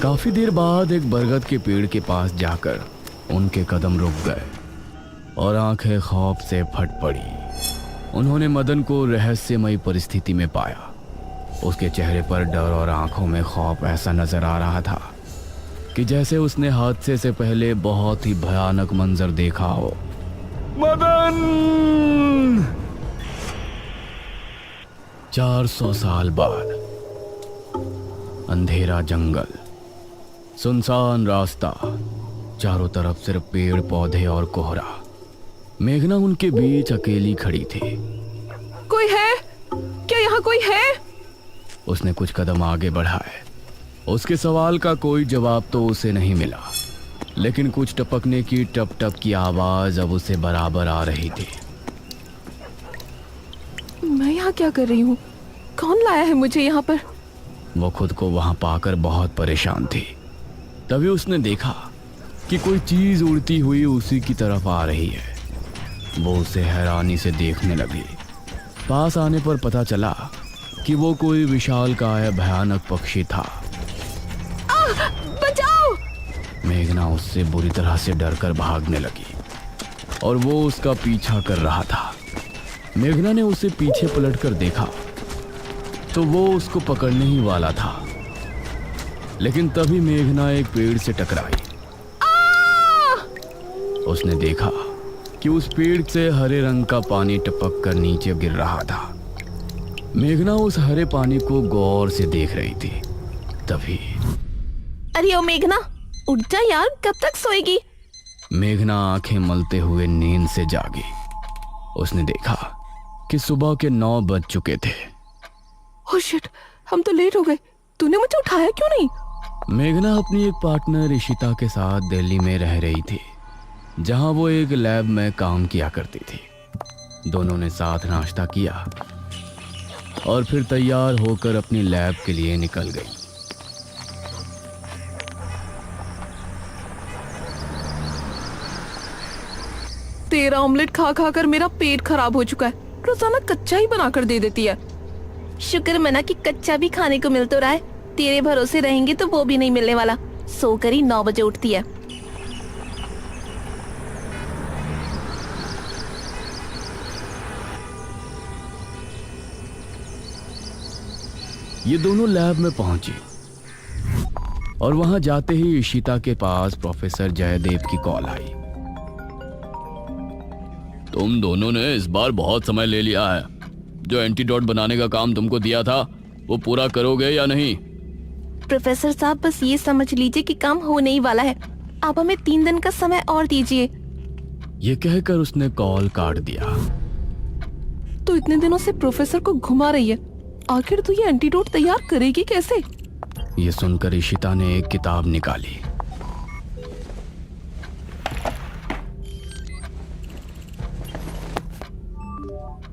काफी देर बाद एक बरगद के पेड़ के पास जाकर उनके कदम रुक गए और आंखें खौफ से फट पड़ी। उन्होंने मदन को रहस्यमयी परिस्थिति में पाया। उसके चेहरे पर डर और आंखों में खौफ ऐसा नजर आ रहा था कि जैसे उसने हादसे से पहले बहुत ही भयानक मंजर देखा हो। मदन! 400 साल बाद अंधेरा जंगल, सुनसान रास्ता, चारों तरफ सिर्फ पेड़ पौधे और कोहरा। मेघना उनके बीच अकेली खड़ी थी। कोई है? क्या यहाँ कोई है? उसने कुछ कदम आगे बढ़ाए। उसके सवाल का कोई जवाब तो उसे नहीं मिला, लेकिन कुछ टपकने की टप टप की आवाज अब उसे बराबर आ रही थी। मैं यहाँ क्या कर रही हूँ? कौन लाया है मुझे यहाँ पर? वो खुद को वहां पाकर बहुत परेशान थी। तभी उसने देखा कि कोई चीज उड़ती हुई उसी की तरफ आ रही है। वो उसे हैरानी से देखने लगी। पास आने पर पता चला कि वो कोई विशालकाय भयानक पक्षी था। बचाओ! मेघना उससे बुरी तरह से डरकर भागने लगी और वो उसका पीछा कर रहा था। मेघना ने उसे पीछे पलटकर देखा तो वो उसको पकड़ने ही वाला था, लेकिन तभी मेघना एक पेड़ से टकराई। उसने देखा कि उस पेड़ से हरे रंग का पानी टपक कर नीचे गिर रहा था। मेघना उस हरे पानी को गौर से देख रही थी। तभी अरे ओ मेघना, उठ जा यार, कब तक सोएगी? मेघना आंखें मलते हुए नींद से जागी। उसने देखा कि सुबह के 9 बज चुके थे। ओह शिट, हम तो लेट हो गए। तूने मुझे उठाया क्यों नहीं? मेघना अपनी एक पार्टनर इशिता के साथ दिल्ली में रह रही थी, जहां वो एक लैब में काम किया करती थी। दोनों ने साथ नाश्ता किया और फिर तैयार होकर अपनी लैब के लिए निकल गई। तेरा ऑमलेट खा खा कर मेरा पेट खराब हो चुका है। रोजाना कच्चा ही बनाकर दे देती है। शुक्र मना कि कच्चा भी खाने को मिल तो रहा है। तेरे भरोसे रहेंगे तो वो भी नहीं मिलने वाला। सोकर ही 9 बजे उठती है। ये दोनों लैब में पहुंची और वहां जाते ही इशिता के पास प्रोफेसर जयदेव की कॉल आई। तुम दोनों ने इस बार बहुत समय ले लिया है। जो एंटीडोट बनाने का काम तुमको दिया था वो पूरा करोगे या नहीं? प्रोफेसर साहब, बस ये समझ लीजिए कि काम होने ही वाला है। आप हमें 3 दिन का समय और दीजिए। ये कहकर उसने कॉल काट दिया। तो इतने दिनों से प्रोफेसर को घुमा रही है, आखिर तू ये एंटीडोट तैयार करेगी कैसे? ये सुनकर इशिता ने एक किताब निकाली।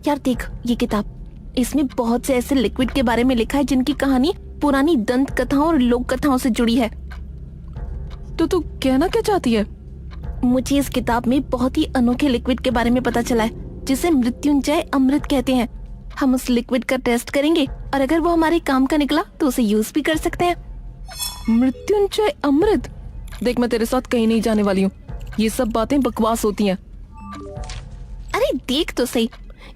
यार देख ये किताब, इसमें बहुत से ऐसे लिक्विड के बारे में लिखा है जिनकी कहानी पुरानी दंत कथाओं और लोक कथाओं से जुड़ी है। तो तू कहना क्या चाहती है? मुझे इस किताब में बहुत ही अनोखे लिक्विड के बारे में पता चला है, जिसे मृत्युंजय अमृत कहते हैं। हम उस लिक्विड का टेस्ट करेंगे और अगर वो हमारे काम का निकला तो उसे यूज भी कर सकते हैं। मृत्युंजय अमृत? देख, मैं तेरे साथ कहीं नहीं जाने वाली हूँ। ये सब बातें बकवास होती हैं। अरे देख तो सही,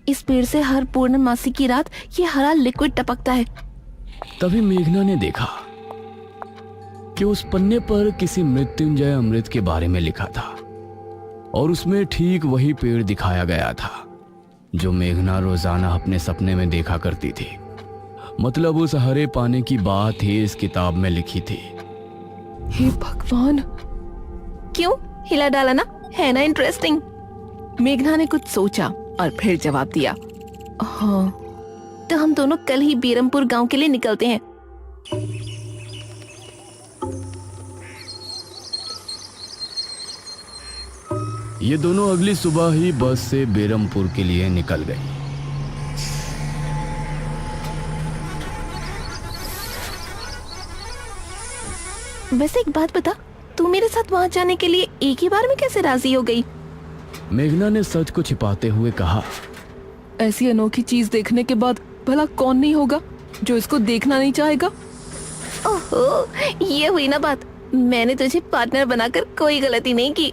इस पेड़ से हर पूर्णमासी की रात ये हरा लिक्विड टपकता है। तभी मेघना ने देखा कि उस पन्ने पर किसी मृत्युंजय अमृत के बारे में लिखा था और उसमें ठीक वही पेड़ दिखाया गया था जो मेघना रोजाना अपने सपने में देखा करती थी। मतलब उस हरे पानी की बात ही इस किताब में लिखी थी। हे भगवान, क्यों हिला डाला ना, है ना इंटरेस्टिंग? मेघना ने कुछ सोचा और फिर जवाब दिया, हाँ तो हम दोनों कल ही बीरमपुर गांव के लिए निकलते हैं। ये दोनों अगली सुबह ही बस से बेरमपुर के लिए निकल गई। वैसे एक बात बता, तू मेरे साथ वहां जाने के लिए एक ही बार में कैसे राजी हो गई? मेघना ने सच को छिपाते हुए कहा, ऐसी अनोखी चीज देखने के बाद भला कौन नहीं होगा जो इसको देखना नहीं चाहेगा। ओहो, ये हुई ना बात। मैंने तुझे पार्टनर बनाकर कोई गलती नहीं की।